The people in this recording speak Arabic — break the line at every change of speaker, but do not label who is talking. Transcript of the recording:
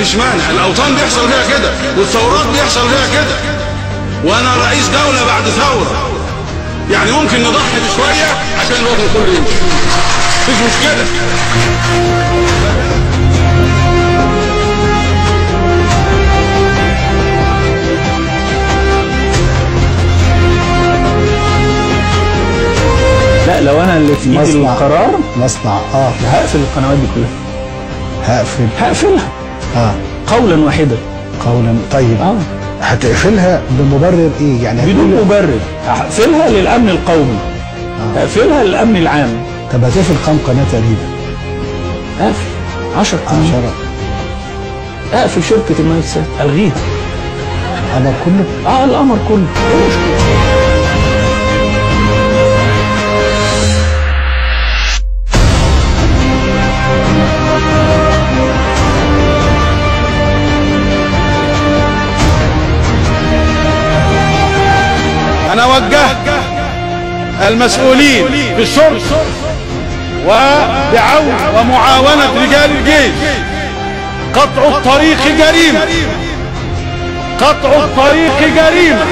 مفيش مانع، الاوطان بيحصل فيها كده والثورات بيحصل فيها كده، وانا رئيس دولة بعد ثورة، يعني ممكن نضحي بشوية عشان الوطن كله يمشي، مفيش مشكلة.
لا لو انا اللي في ايدي القرار
مصنع
هقفل القنوات دي كلها. هقفلها قولا واحدا.
قولا طيب. هتقفلها بمبرر ايه يعني؟
بدون مبرر. هقفلها للامن القومي. هقفلها للامن العام.
طب هتقفل كام قناه تقريبا؟
اقفل 10 قنوات. اقفل شركه المايكسات الغيها.
القمر كله؟
القمر كله. ايه المشكله؟
أنا وجهت المسؤولين بالشرطة وبعون ومعاونة رجال الجيش قطع الطريق جريمة، قطع الطريق جريمة.